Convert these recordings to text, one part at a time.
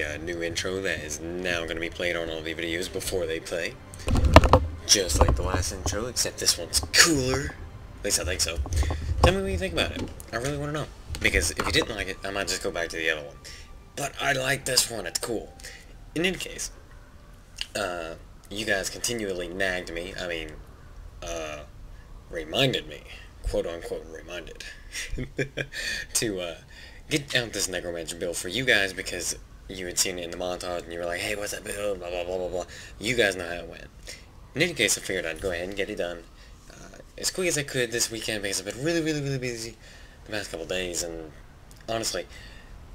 the new intro that is now going to be played on all the videos before they play. Just like the last intro, except this one's cooler. At least I think so. Tell me what you think about it. I really want to know. Because if you didn't like it, I might just go back to the other one. But I like this one, it's cool. In any case, you guys continually nagged me, reminded me, quote-unquote reminded, to get out this Necromancer build for you guys because you had seen it in the montage and you were like, hey, what's that build, blah, blah, blah, blah, blah. You guys know how it went. In any case, I figured I'd go ahead and get it done as quick as I could this weekend because I've been really busy the past couple days, and honestly,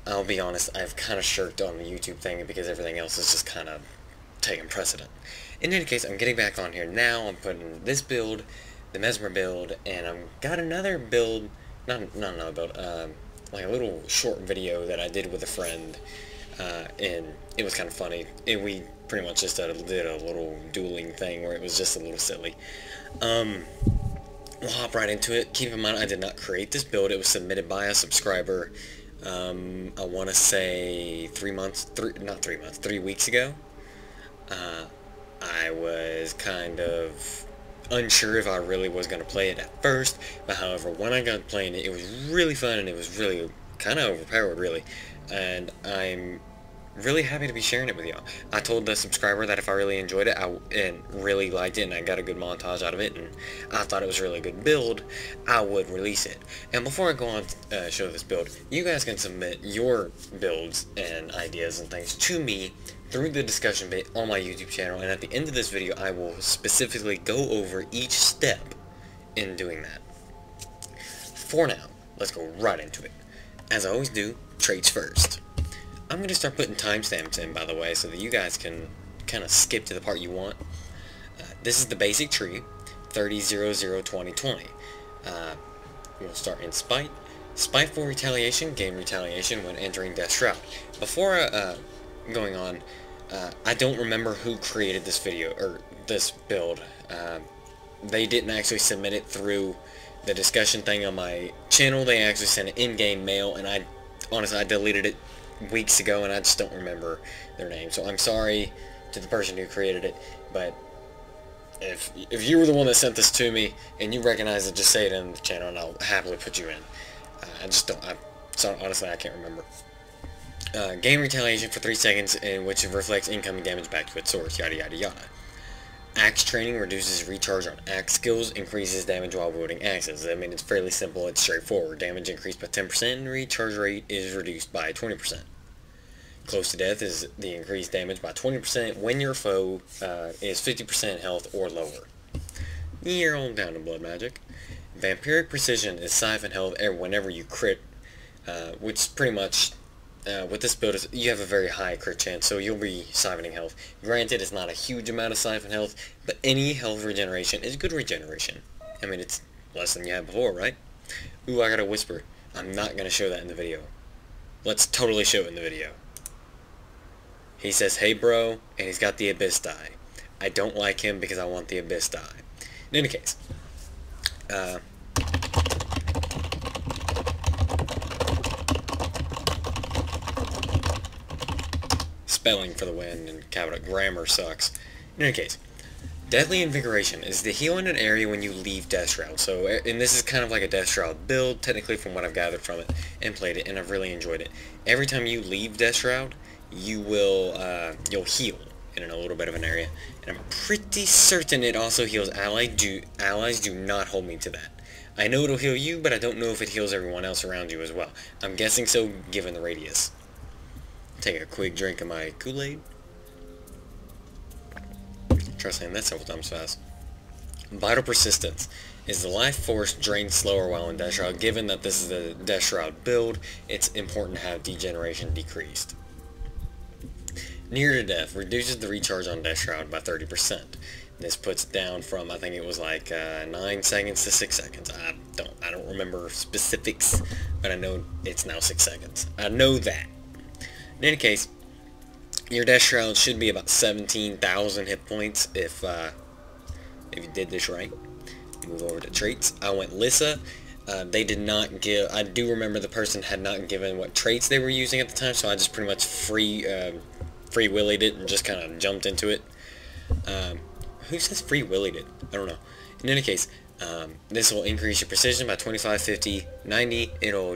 I'll be honest, I've kind of shirked on the YouTube thing because everything else is just kind of taking precedent. In any case, I'm getting back on here now. I'm putting this build, the Mesmer build, and I've got another build, not another build, like a little short video that I did with a friend, and it was kind of funny. We pretty much just did a little dueling thing where it was just a little silly. We'll hop right into it. Keep in mind, I did not create this build. It was submitted by a subscriber, I want to say 3 weeks ago. I was kind of unsure if I really was going to play it at first, but however, when I got playing it, it was really fun, and it was really kind of overpowered, really, and I'm really happy to be sharing it with y'all. I told the subscriber that if I really enjoyed it and really liked it and I got a good montage out of it and I thought it was a really good build, I would release it. And before I go on to show this build, you guys can submit your builds and ideas and things to me through the discussion bit on my YouTube channel, and at the end of this video I will specifically go over each step in doing that. For now, let's go right into it. As I always do, traits first. I'm going to start putting timestamps in, by the way, so that you guys can kind of skip to the part you want. This is the basic tree, 30-0-0-20-20. We'll start in Spite. Spiteful Retaliation, gain retaliation when entering Death Shroud. Before going on, I don't remember who created this video, or this build. They didn't actually submit it through the discussion thing on my channel. They actually sent it in-game mail, and honestly, I deleted it weeks ago, and I just don't remember their name. So I'm sorry to the person who created it, but if you were the one that sent this to me and you recognize it, just say it in the channel and I'll happily put you in. Honestly, I can't remember. Gain retaliation for 3 seconds, in which it reflects incoming damage back to its source, yada yada yada. Axe training reduces recharge on axe skills, increases damage while wielding axes. I mean, it's fairly simple, it's straightforward. Damage increased by 10%, and recharge rate is reduced by 20%. Close to death is the increased damage by 20% when your foe is 50% health or lower. You're all down to blood magic. Vampiric precision is siphon health whenever you crit, which pretty much, with this build, you have a very high crit chance, so you'll be siphoning health. Granted, it's not a huge amount of siphon health, but any health regeneration is good regeneration. I mean, it's less than you had before, right? Ooh, I got a whisper. I'm not going to show that in the video. Let's totally show it in the video. He says, hey bro, and he's got the Abyss die. I don't like him because I want the Abyss die. In any case, spelling for the win, and capital grammar sucks. In any case, Deadly Invigoration is the heal in an area when you leave Death Shroud. So, and this is kind of like a Death Shroud build, technically, from what I've gathered from it and played it, and I've really enjoyed it. Every time you leave Death Shroud, you will you'll heal in a little bit of an area, and I'm pretty certain it also heals allies. Allies do not hold me to that. I know it'll heal you, but I don't know if it heals everyone else around you as well. I'm guessing so, given the radius. Take a quick drink of my Kool-Aid. Try saying that several times fast. Vital Persistence is the life force drained slower while in Death Shroud. Given that this is the Death Shroud build, it's important to have degeneration decreased. Near to Death reduces the recharge on Death Shroud by 30%. This puts it down from, I think it was like 9 seconds to 6 seconds. I don't remember specifics, but I know it's now 6 seconds. I know that. In any case, your Death Shroud should be about 17,000 hit points if you did this right. Move over to traits. I went Lissa. They did not give, I do remember the person had not given what traits they were using at the time, so I just pretty much free willied it and just kind of jumped into it. Who says free willied it? I don't know. In any case, this will increase your precision by 25, 50, 90. It'll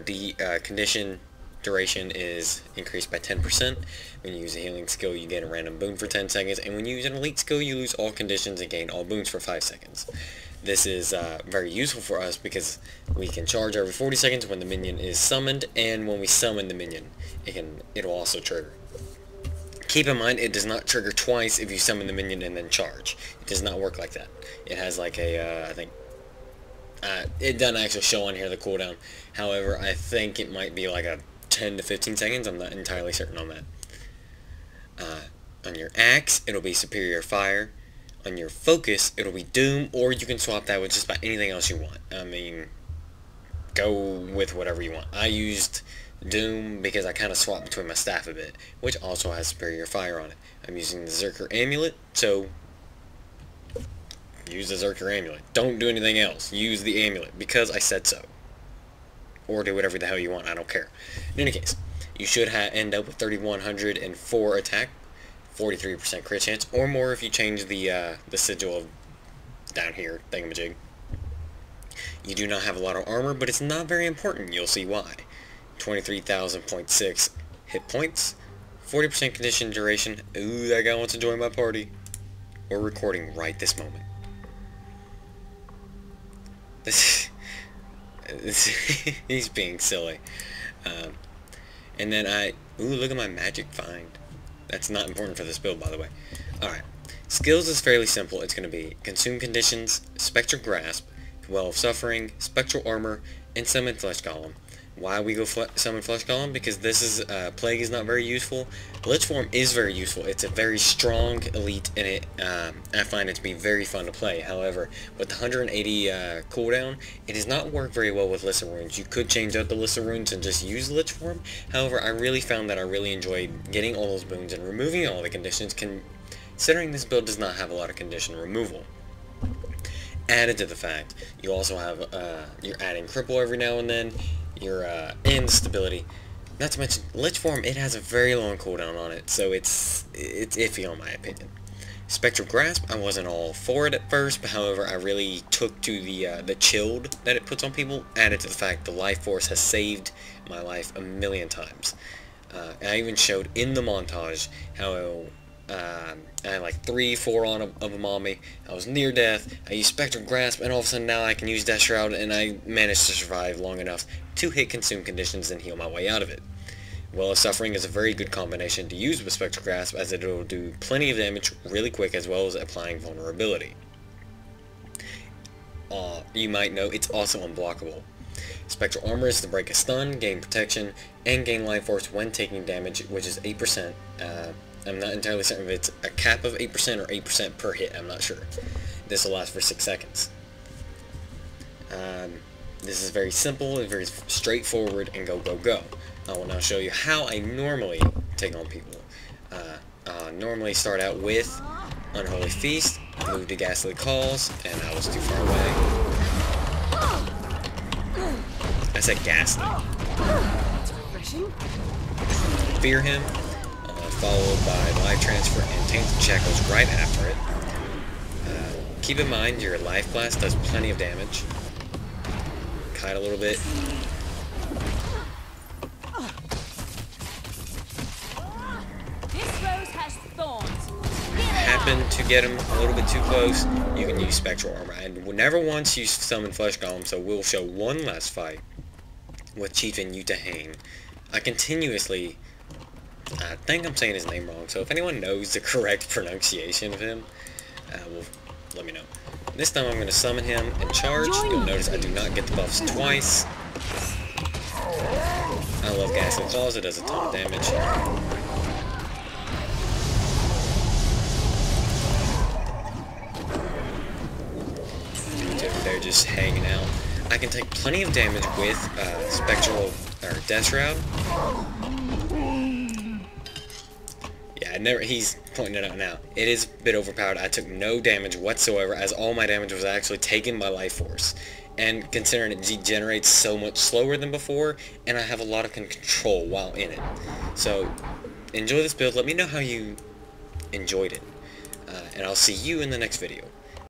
condition duration is increased by 10%. When you use a healing skill, you get a random boon for 10 seconds, and when you use an elite skill, you lose all conditions and gain all boons for 5 seconds. This is very useful for us because we can charge every 40 seconds when the minion is summoned, and when we summon the minion, it'll also trigger. Keep in mind, it does not trigger twice if you summon the minion and then charge. It does not work like that. It has like a, I think, it doesn't actually show on here the cooldown. However, I think it might be like a 10 to 15 seconds. I'm not entirely certain on that. On your axe, it'll be superior fire. On your focus, it'll be doom, or you can swap that with just about anything else you want. I mean, go with whatever you want. I used doom because I kind of swapped between my staff a bit, which also has superior fire on it. I'm using the Zerker amulet, so use the Zerker amulet. Don't do anything else. Use the amulet because I said so. Or do whatever the hell you want. I don't care. In any case, you should end up with 3,104 attack, 43% crit chance, or more if you change the sigil of down here thingamajig. You do not have a lot of armor, but it's not very important. You'll see why. 23,000.6 hit points, 40% condition duration. Ooh, that guy wants to join my party. We're recording right this moment. He's being silly. And then ooh, look at my magic find. That's not important for this build, by the way. Alright. Skills is fairly simple. It's going to be Consume Conditions, Spectral Grasp, Well of Suffering, Spectral Armor, and Summon Flesh Golem. Why we go Summon Flesh Golem? Because this is, Plague is not very useful. Lich Form is very useful. It's a very strong elite, and I find it to be very fun to play. However, with the 180 cooldown, it does not work very well with Lissa Runes. You could change out the Lissa Runes and just use Lich Form. However, I really found that I really enjoyed getting all those boons and removing all the conditions, considering this build does not have a lot of condition removal. Added to the fact, you also have, you're adding Cripple every now and then, and stability. Not to mention, Lich Form, it has a very long cooldown on it, so it's iffy on my opinion. Spectral Grasp, I wasn't all for it at first, but however, I really took to the chilled that it puts on people, added to the fact the Life Force has saved my life a million times. I even showed in the montage how I had like 3-4 of them on me. I was near death. I used Spectral Grasp, and all of a sudden now I can use Death Shroud, and I managed to survive long enough to hit Consume Conditions and heal my way out of it. Well of Suffering is a very good combination to use with Spectral Grasp, as it will do plenty of damage really quick, as well as applying vulnerability. You might know it's also unblockable. Spectral Armor is to break a stun, gain protection, and gain life force when taking damage, which is 8%. I'm not entirely certain if it's a cap of 8% or 8% per hit, I'm not sure. This will last for 6 seconds. This is very simple, and very straightforward, and go, go, go. I will now show you how I normally take on people. Normally start out with Unholy Feast, move to Ghastly Calls, and I was too far away. I said ghastly. Fear him, followed by Life Transfer and Tainted Shackles right after it. Keep in mind your Life Blast does plenty of damage. Kite a little bit. Happen to get him a little bit too close, you can use Spectral Armor. I never once used Summon Flesh Golem, so we'll show one last fight with Chieftain Utahane. I continuously, I think I'm saying his name wrong, so if anyone knows the correct pronunciation of him, let me know. This time I'm going to summon him and charge. You'll notice I do not get the buffs twice. I love Ghastly Claws, it does a ton of damage. They're just hanging out. I can take plenty of damage with Spectral or Death Shroud. Yeah, he's pointing it out now. It is a bit overpowered. I took no damage whatsoever, as all my damage was actually taken by Life Force. and considering it degenerates so much slower than before, and I have a lot of control while in it. So, enjoy this build, let me know how you enjoyed it, and I'll see you in the next video.